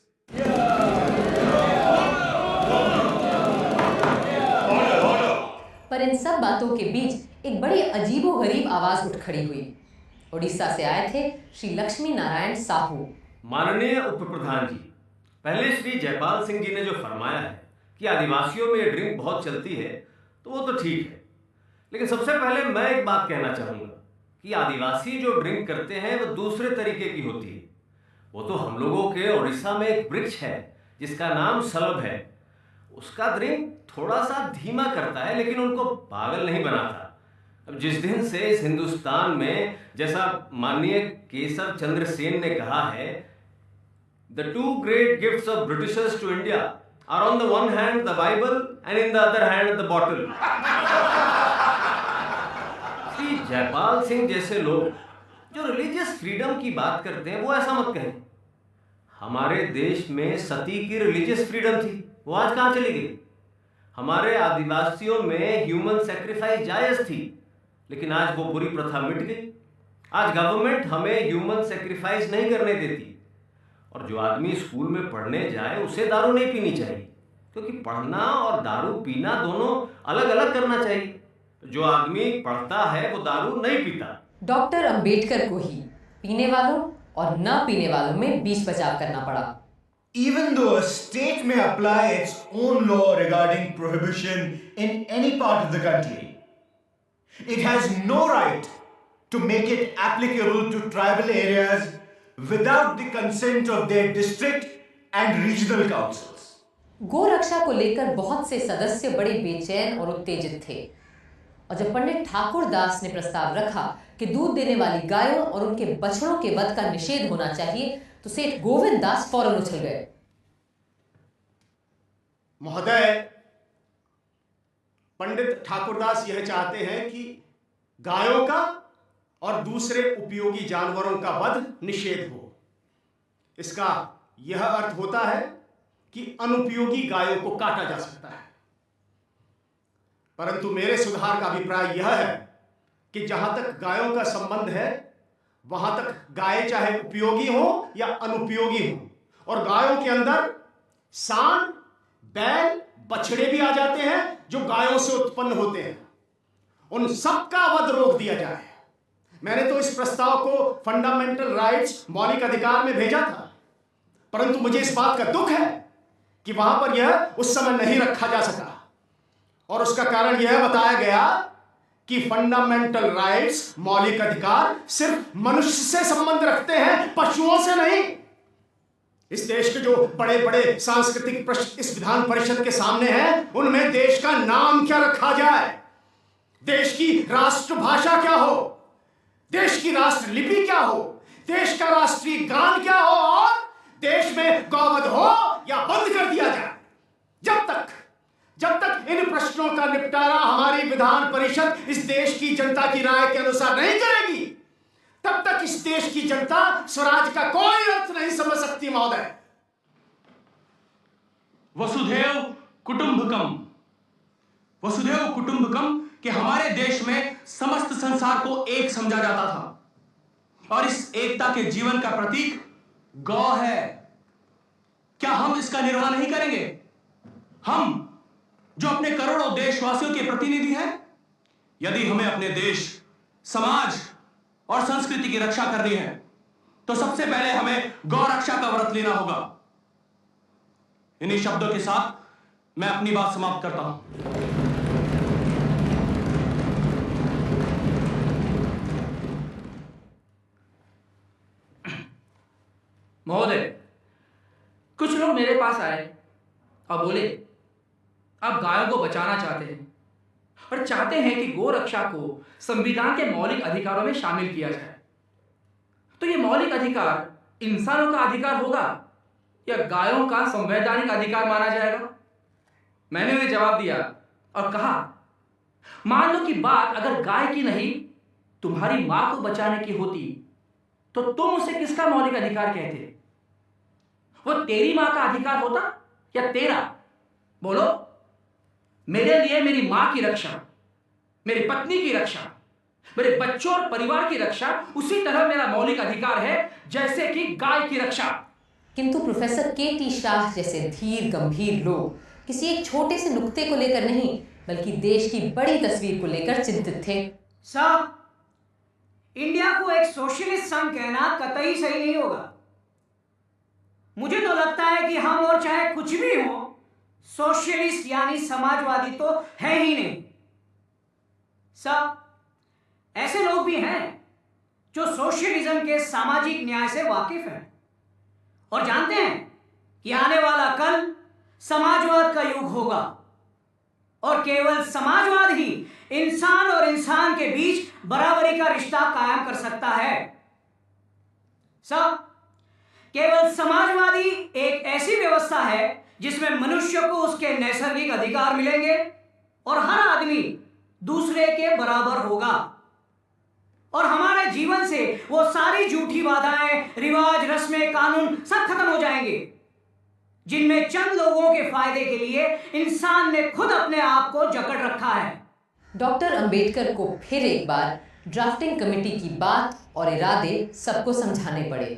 S1: पर इन सब बातों के बीच एक बड़ी अजीबोगरीब आवाज उठ खड़ी हुई। उड़ीसा से आए थे श्री लक्ष्मी नारायण साहू।
S9: माननीय उप प्रधान जी, पहले श्री जयपाल सिंह जी ने जो फरमाया है कि आदिवासियों में ड्रिंक बहुत चलती है, तो वो तो ठीक है, लेकिन सबसे पहले मैं एक बात कहना चाहूँगा कि आदिवासी जो ड्रिंक करते हैं वो दूसरे तरीके की होती है। वो तो हम लोगों के उड़ीसा में एक वृक्ष है जिसका नाम सलब है, उसका ड्रिंक थोड़ा सा धीमा करता है लेकिन उनको पागल नहीं बनाता। अब जिस दिन से इस हिंदुस्तान में, जैसा माननीय केशव चंद्र सेन ने कहा है, the two great gifts of Britishers to India are on the one hand the Bible and in the other hand the bottle. Jaipal Singh जैसे लोग जो रिलीजियस फ्रीडम की बात करते हैं वो ऐसा मत कहें। हमारे देश में सती की रिलीजियस फ्रीडम थी, वो आज कहाँ चली गई? हमारे आदिवासियों में ह्यूमन सेक्रीफाइस जायज थी, लेकिन आज वो बुरी प्रथा मिट गई। आज गवर्नमेंट हमें ह्यूमन सेक्रीफाइस नहीं करने देती, और जो आदमी स्कूल में पढ़ने जाए उसे दारू नहीं पीनी चाहिए, क्योंकि पढ़ना और दारू पीना दोनों अलग अलग करना चाहिए। जो आदमी पढ़ता है वो दारू नहीं पीता।
S1: डॉक्टर अंबेडकर को ही पीने वालों और न पीने वालों में बीच बचाव करना पड़ा।
S2: Even though a state may apply its own law regarding prohibition in any part of the country, it has no right to make it applicable to tribal areas without the consent of their district and regional councils.
S1: गौ रक्षा को लेकर बहुत से सदस्य बड़े बेचैन और उत्तेजित थे, और जब पंडित ठाकुर दास ने प्रस्ताव रखा कि दूध देने वाली गायों और उनके बछड़ों के वध का निषेध होना चाहिए, तो सेठ गोविंद दास फौरन उछल गए।
S20: महोदय, पंडित ठाकुरदास यह चाहते हैं कि गायों का और दूसरे उपयोगी जानवरों का वध निषेध हो। इसका यह अर्थ होता है कि अनुपयोगी गायों को काटा जा सकता है। परंतु मेरे सुधार का अभिप्राय यह है कि जहां तक गायों का संबंध है, वहां तक गायें चाहे उपयोगी हो या अनुपयोगी हो, और गायों के अंदर सांड, बैल, बछड़े भी आ जाते हैं जो गायों से उत्पन्न होते हैं, उन सब का वध रोक दिया जाए। मैंने तो इस प्रस्ताव को फंडामेंटल राइट्स, मौलिक अधिकार में भेजा था, परंतु मुझे इस बात का दुख है कि वहां पर यह उस समय नहीं रखा जा सका, और उसका कारण यह बताया गया कि फंडामेंटल राइट्स, मौलिक अधिकार सिर्फ मनुष्य से संबंध रखते हैं, पशुओं से नहीं। इस देश के जो बड़े बड़े सांस्कृतिक प्रश्न इस विधान परिषद के सामने हैं, उनमें देश का नाम क्या रखा जाए, देश की राष्ट्रभाषा क्या हो, देश की राष्ट्र लिपि क्या हो, देश का राष्ट्रीय गान क्या हो, और देश में गौवध हो या बंद कर दिया जाए। जब तक इन प्रश्नों का निपटारा हमारी विधान परिषद इस देश की जनता की राय के अनुसार नहीं करेगी, तब तक इस देश की जनता स्वराज का कोई अर्थ नहीं समझ सकती। महोदय,
S5: वसुधैव कुटुंबकम, वसुधैव कुटुंबकम के हमारे देश में समस्त संसार को एक समझा जाता था, और इस एकता के जीवन का प्रतीक गौ है। क्या हम इसका निर्वाह नहीं करेंगे? हम जो अपने करोड़ों देशवासियों के प्रतिनिधि हैं, यदि हमें अपने देश, समाज और संस्कृति की रक्षा करनी है, तो सबसे पहले हमें गौ रक्षा का व्रत लेना होगा। इन्हीं शब्दों के साथ मैं अपनी बात समाप्त करता हूं।
S11: महोदय, कुछ लोग मेरे पास आए और बोले आप गायों को बचाना चाहते हैं और चाहते हैं कि गौ रक्षा को संविधान के मौलिक अधिकारों में शामिल किया जाए। तो ये मौलिक अधिकार इंसानों का अधिकार होगा या गायों का संवैधानिक अधिकार माना जाएगा? मैंने उन्हें जवाब दिया और कहा, मान लो कि बात अगर गाय की नहीं तुम्हारी मां को बचाने की होती, तो तुम उसे किसका मौलिक अधिकार कहते? वो तेरी मां का अधिकार होता या तेरा? बोलो। मेरे लिए मेरी मां की रक्षा, मेरी पत्नी की रक्षा, मेरे बच्चों और परिवार की रक्षा उसी तरह मेरा मौलिक अधिकार है जैसे कि गाय की रक्षा।
S1: किंतु प्रोफेसर के.टी. शाह जैसे धीर गंभीर लोग किसी एक छोटे से नुक्ते को लेकर नहीं, बल्कि देश की बड़ी तस्वीर को लेकर चिंतित थे।
S11: साहब, इंडिया को एक सोशलिस्ट संघ कहना कतई सही नहीं होगा। मुझे तो लगता है कि हम और चाहे कुछ भी हो, सोशलिस्ट यानी समाजवादी तो है ही नहीं। साहब, ऐसे लोग भी हैं जो सोशलिज्म के सामाजिक न्याय से वाकिफ हैं और जानते हैं कि आने वाला कल समाजवाद का युग होगा, और केवल समाजवाद ही इंसान और इंसान के बीच बराबरी का रिश्ता कायम कर सकता है। साहब, केवल समाजवादी एक ऐसी व्यवस्था है जिसमें मनुष्य को उसके नैसर्गिक अधिकार मिलेंगे और हर आदमी दूसरे के बराबर होगा। और हमारे जीवन से वो सारी झूठी बाधाएं, रिवाज, रस्में, कानून सब खत्म हो जाएंगे जिनमें चंद लोगों के फायदे के लिए इंसान ने खुद अपने आप को जकड़ रखा है।
S1: डॉक्टर अंबेडकर को फिर एक बार ड्राफ्टिंग कमेटी की बात और इरादे सबको समझाने पड़े।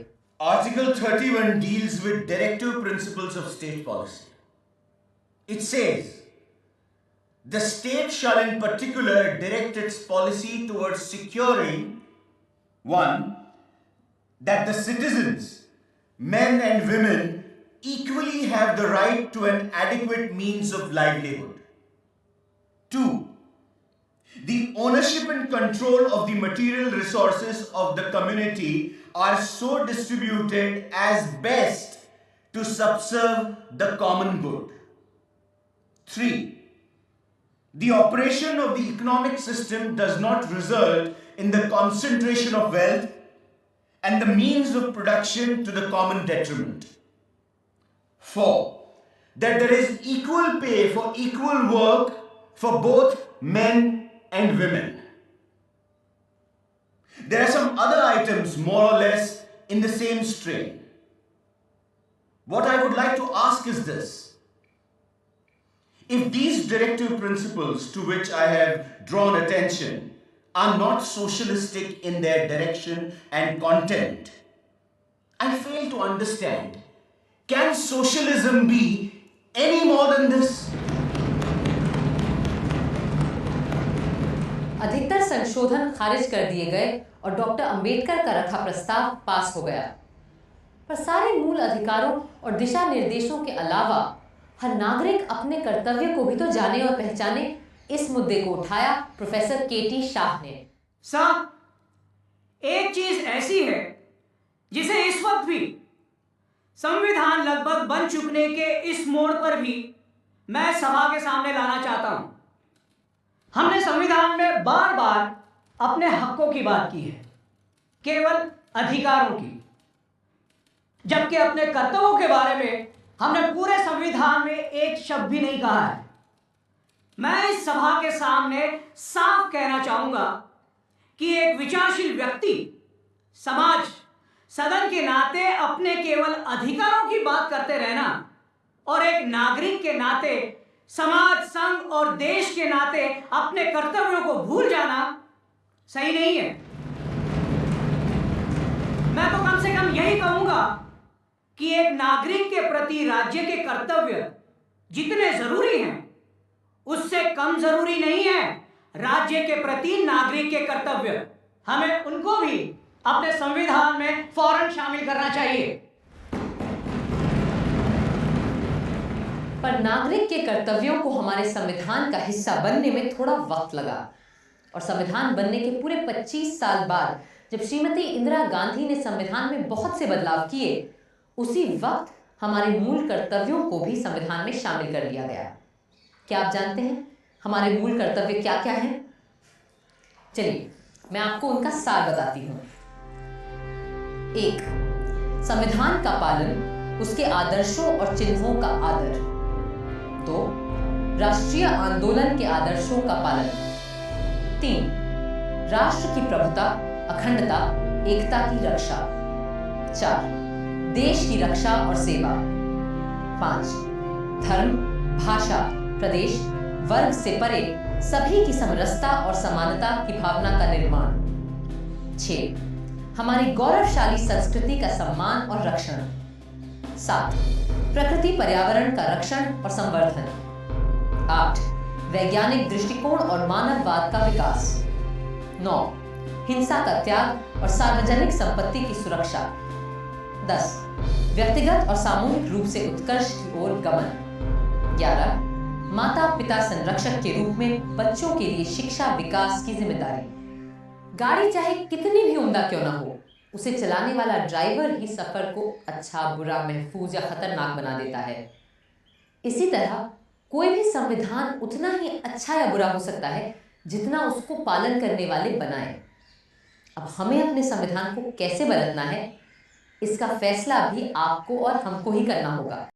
S2: Article 31 deals with directive principles of state policy. It says, the state shall in particular direct its policy towards securing, 1, that the citizens, men and women, equally have the right to an adequate means of livelihood. 2, the ownership and control of the material resources of the community are so distributed as best to subserve the common good. 3, the operation of the economic system does not result in the concentration of wealth and the means of production to the common detriment. 4, that there is equal pay for equal work for both men and women. There are some other items more or less in the same strain. What I would like to ask is this. If these directive principles to which I have drawn attention are not socialistic in their direction and content, I fail to understand. Can socialism be any more than this?
S1: अधिकतर संशोधन खारिज कर दिए गए और doctor Ambedkar का रखा प्रस्ताव पास हो गया, पर सारे मूल अधिकारों और दिशा निर्देशों के अलावा हर नागरिक अपने कर्तव्य को भी तो जाने और पहचाने, इस मुद्दे को उठाया प्रोफेसर केटी शाह ने।
S11: साहब, एक चीज ऐसी है जिसे इस वक्त भी संविधान लगभग बन चुकने के इस मोड़ पर भी मैं सभा के सामने लाना चाहता हूं। हमने संविधान में बार बार अपने हकों की बात की है, केवल अधिकारों की, जबकि अपने कर्तव्यों के बारे में हमने पूरे संविधान में एक शब्द भी नहीं कहा है। मैं इस सभा के सामने साफ कहना चाहूंगा कि एक विचारशील व्यक्ति, समाज, सदन के नाते अपने केवल अधिकारों की बात करते रहना और एक नागरिक के नाते समाज, संघ और देश के नाते अपने कर्तव्यों को भूल जाना सही नहीं है। मैं तो कम से कम यही कहूंगा कि एक नागरिक के प्रति राज्य के कर्तव्य जितने जरूरी हैं, उससे कम जरूरी नहीं है राज्य के प्रति नागरिक के कर्तव्य। हमें उनको भी अपने संविधान में फौरन शामिल करना चाहिए।
S1: पर नागरिक के कर्तव्यों को हमारे संविधान का हिस्सा बनने में थोड़ा वक्त लगा और संविधान बनने के पूरे 25 साल बाद जब श्रीमती इंदिरा गांधी ने संविधान में बहुत से बदलाव किए, उसी वक्त हमारे मूल कर्तव्यों को भी संविधान में शामिल कर लिया गया। क्या आप जानते हैं हमारे मूल कर्तव्य क्या क्या हैं? चलिए मैं आपको उनका सार बताती हूँ। 1. संविधान का पालन, उसके आदर्शों और चिन्हों का आदर। 2. राष्ट्रीय आंदोलन के आदर्शों का पालन। 3. राष्ट्र की प्रभुता, अखंडता, एकता की रक्षा। 4. देश की रक्षा और सेवा। 5. धर्म, भाषा, प्रदेश, वर्ग से परे सभी की समरसता और समानता की भावना का निर्माण। 6. हमारी गौरवशाली संस्कृति का सम्मान और रक्षण। 7. प्रकृति पर्यावरण का रक्षण और संवर्धन। 8. वैज्ञानिक दृष्टिकोण और मानववाद का विकास। 9. हिंसा का त्याग और सार्वजनिक संपत्ति की सुरक्षा। 10. व्यक्तिगत और सामूहिक रूप से उत्कर्ष की ओर गमन। 11. माता पिता संरक्षक के रूप में बच्चों के लिए शिक्षा विकास की जिम्मेदारी। गाड़ी चाहे कितनी भी उम्दा क्यों ना हो, उसे चलाने वाला ड्राइवर ही सफर को अच्छा, बुरा, महफूज या खतरनाक बना देता है। इसी तरह कोई भी संविधान उतना ही अच्छा या बुरा हो सकता है जितना उसको पालन करने वाले बनाए। अब हमें अपने संविधान को कैसे बदलना है, इसका फैसला भी आपको और हमको ही करना होगा।